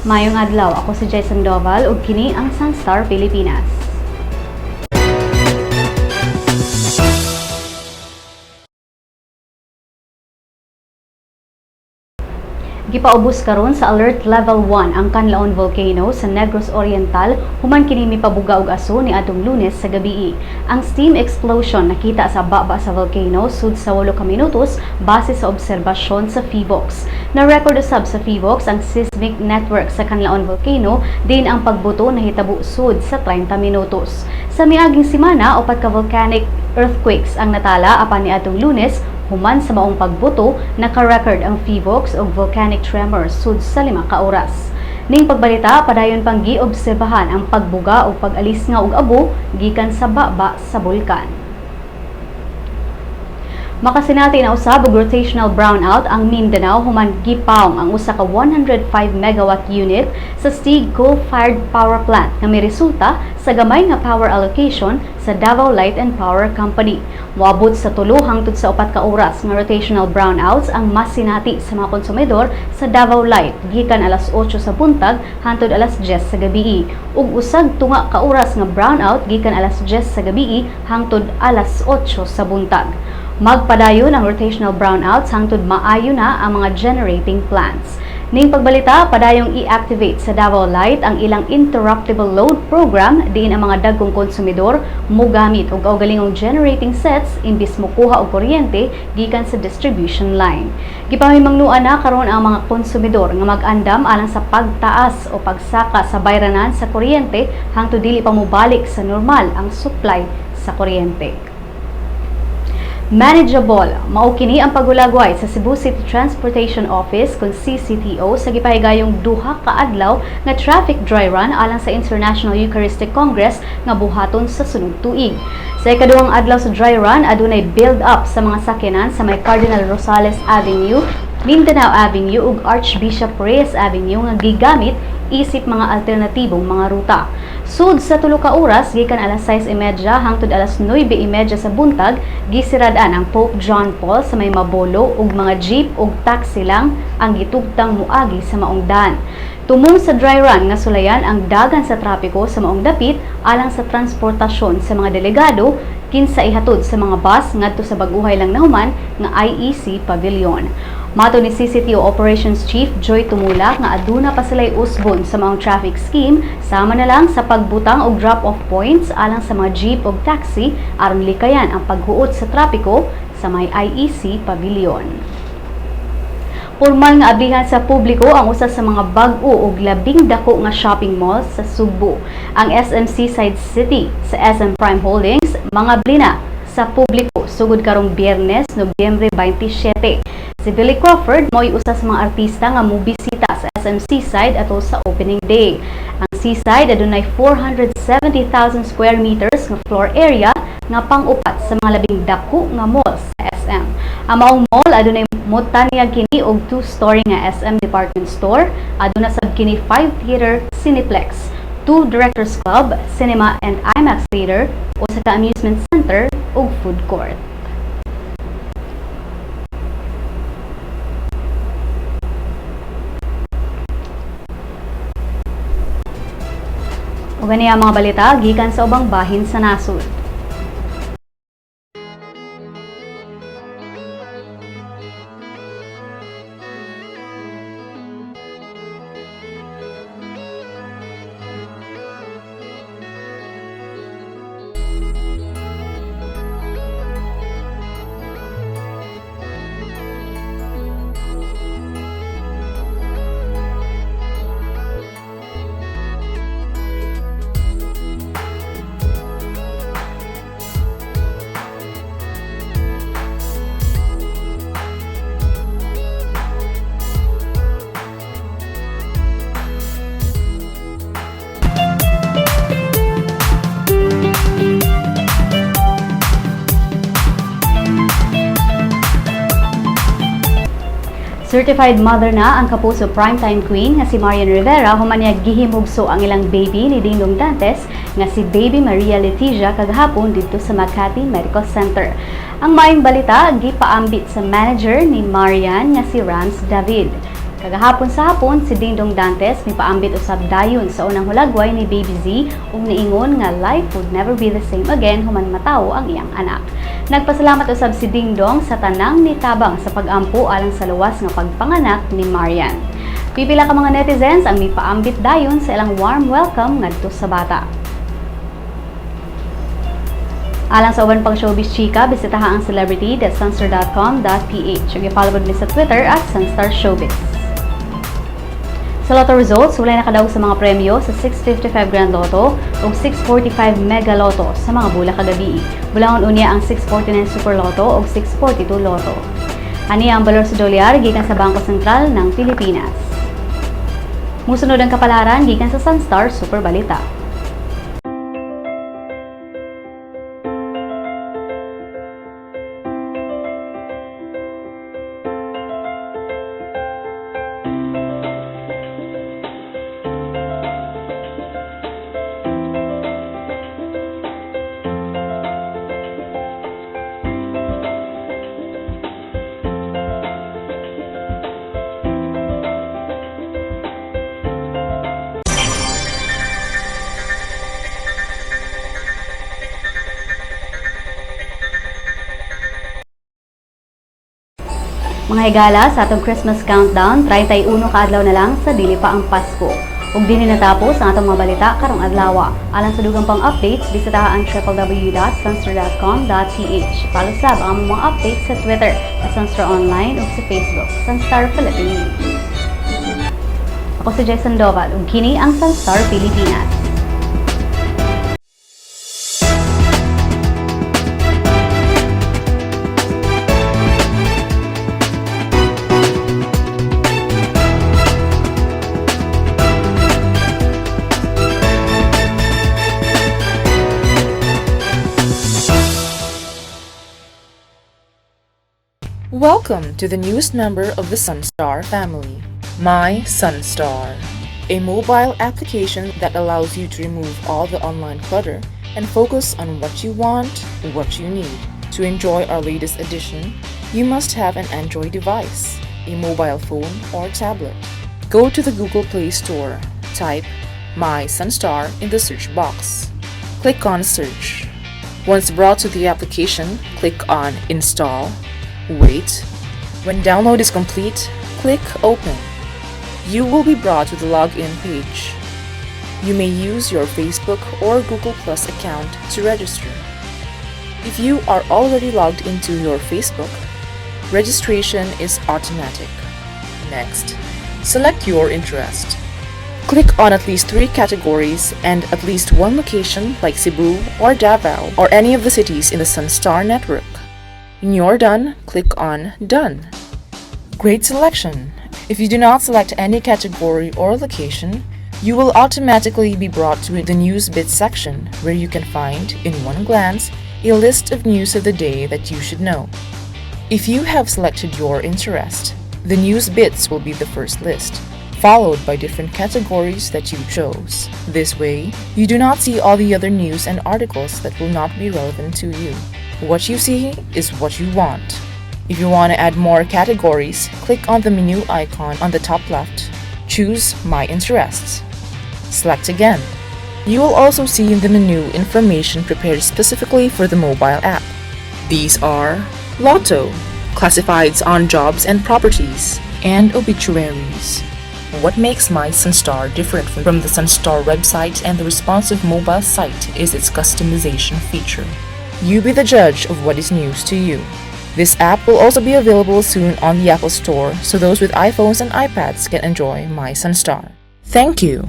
Mayong adlaw, ako si Jason Doval ug kini ang Sun.Star Pilipinas. Gipaubos karon sa Alert Level 1 ang Kanlaon Volcano sa Negros Oriental human kini mipabuga og aso ni adtong Lunes sa gabii. Ang steam explosion nakita sa baba sa volcano sud sa 8 ka minutos base sa obserbasyon sa PHIVOX. Na-record usab sa PHIVOX ang seismic network sa Kanlaon Volcano din ang pagbuto nahitabo sud sa 30 minutos. Sa miaging semana, 4 ka volcanic earthquakes ang natala apan ni adtong Lunes. Human sa maong pagbuto, naka-record ang PHIVOX o volcanic tremors sud sa 5 ka oras. Ning pagbalita, padayon pang giobserbahan ang pagbuga o pag-alis nga og abo gikan sa baba sa bulkan. Makasinati na usab og rotational brownout ang Mindanao human gipawong ang usa ka 105 megawatt unit sa Stig coal-fired power plant nga may resulta sa gamay nga power allocation sa Davao Light and Power Company. Moabot sa 3 hangtod sa 4 ka oras nga rotational brownouts ang masinati sa mga konsumidor sa Davao Light gikan alas 8 sa buntag hangtod alas 10 sa gabii ug usag tunga ka oras nga brownout gikan alas 10 sa gabii hangtod alas 8 sa buntag. Magpadayon ang rotational brownouts hangtod maayo na ang mga generating plants. Ning pagbalita, padayong i-activate sa Davao Light ang ilang interruptible load program diin ang mga dagkong konsumidor mogamit og kaugalingong generating sets imbis mokuha og kuryente gikan sa distribution line. Gipahimangnuan na karon ang mga konsumidor nga mag-andam alang sa pagtaas o pagsaka sa bayranan sa kuryente hangtod dili pa mobalik sa normal ang supply sa kuryente. Manageable, mao kini ang pagulagway sa Cebu City Transportation Office kung CCTO sa gipahigayong 2 ka adlaw nga traffic dry run alang sa International Eucharistic Congress nga buhaton sa sunod tuig. Sa ikaduhang adlaw sa dry run, adunay build up sa mga sakyanan sa may Cardinal Rosales Avenue, Mindanao Avenue ug Archbishop Reyes Avenue nga gigamit isip mga alternatibong mga ruta. Sud sa 3 ka oras gikan alas 6:30 hangtod alas 9:30 sa buntag, gisirad-an ang Pope John Paul sa may Mabolo ug mga jeep ug taxi lang ang gitugtang muagi sa maong daan. Tumong sa dry run nga sulayan ang dagan sa trapiko sa maong dapit alang sa transportasyon sa mga delegado kinsa ihatod sa mga bus ngadto sa baguhay lang nahuman nga IEC Pavilion. Mato ni CCTO Operations Chief Joy Tumulak nga aduna pa sila'y usbon sa maong traffic scheme sama na lang sa pagbutang og drop-off points alang sa mga jeep ug taxi aron likayan ang paghuot sa trapiko sa may IEC Pavilion. Formal nga ablihan sa publiko ang usa sa mga bag-o ug labing dako nga shopping malls sa Subo. Ang SM Seaside City sa SM Prime Holdings mga blina sa publiko sugod karong Biyernes, Nobyembre 27. Si Billy Crawford mo'y usa sa mga artista nga mobisita sa SM Seaside atol sa opening day. Ang Seaside adunay 470,000 square meters nga floor area nga pang-upat sa mga labing dako nga malls sa SM. Ang maong mall adunay motanyag kini og 2-story nga SM department store, aduna sab kini 5-theater cineplex, 2 directors club, cinema and IMAX theater, usa ka amusement center ug food court. Ug ani ang mga balita gikan sa ubang bahin sa nasud. Certified mother na ang kapuso primetime queen nga si Marian human niya gihimugso ang ilang baby ni Dingdong Dantes nga si Baby Maria Letizia kagahapon dito sa Makati Medical Center. Ang maayong balita gipaambit sa manager ni Marian nga si Rams David. Kagahapon sa hapon, si Dingdong Dantes mipaambit usab dayon sa unang hulagway ni Baby Z ug niingon nga life would never be the same again human matawo ang iyang anak. Nagpasalamat usab si Dingdong sa tanang nitabang sa pag-ampo alang sa luwas nga pagpanganak ni Marian. Pipila ka mga netizens ang mipaambit dayon sa ilang warm welcome ngadto sa bata. Alang sa uban pang showbiz chika, bisitaha ang celebrity.sunstar.com.ph ug i-follow ni sa Twitter at Sun.Star Showbiz. Sa lotto results, walay nakadaog sa mga premyo sa 655 Grand Lotto ug 645 Mega Lotto sa mga bula kagabi. Bulahon unya ang 649 Super Lotto ug 642 Lotto. Ania ang balor sa dolyar gikan sa Bangko Sentral ng Pilipinas. Musunod ang kapalaran gikan sa Sun.Star Super Balita. Mga higala sa atong Christmas countdown, 31 ka adlaw na lang sa dili pa ang Pasko. Ug dinhi natapos ang atong mga balita karong adlaw. Alang sa dugang pang updates, bisitaha ang www.sunstar.com.ph. Follow sab ang mga updates sa Twitter at Sun.Star Online ug sa Facebook, Sun.Star Pilipinas. Ako si Jason Doval ug kini ang Sun.Star Pilipinas. Welcome to the newest member of the Sun.Star family, My Sun.Star, a mobile application that allows you to remove all the online clutter and focus on what you want, what you need. To enjoy our latest edition, you must have an Android device, a mobile phone or tablet. Go to the Google Play Store, type My Sun.Star in the search box. Click on Search. Once brought to the application, click on Install. Wait. When download is complete, click Open. You will be brought to the login page. You may use your Facebook or Google Plus account to register. If you are already logged into your Facebook, registration is automatic. Next, select your interest. Click on at least 3 categories and at least one location like Cebu or Davao or any of the cities in the Sun.Star network. When you're done, click on Done. Great selection! If you do not select any category or location, you will automatically be brought to the News Bits section where you can find, in one glance, a list of news of the day that you should know. If you have selected your interest, the News Bits will be the first list, followed by different categories that you chose. This way, you do not see all the other news and articles that will not be relevant to you. What you see is what you want. If you want to add more categories, click on the menu icon on the top left. Choose My Interests. Select again. You will also see in the menu information prepared specifically for the mobile app. These are Lotto, classifieds on jobs and properties, and obituaries. What makes My Sun.Star different from the Sun.Star website and the responsive mobile site is its customization feature. You be the judge of what is news to you. This app will also be available soon on the Apple Store, so those with iPhones and iPads can enjoy My Sun.Star. Thank you!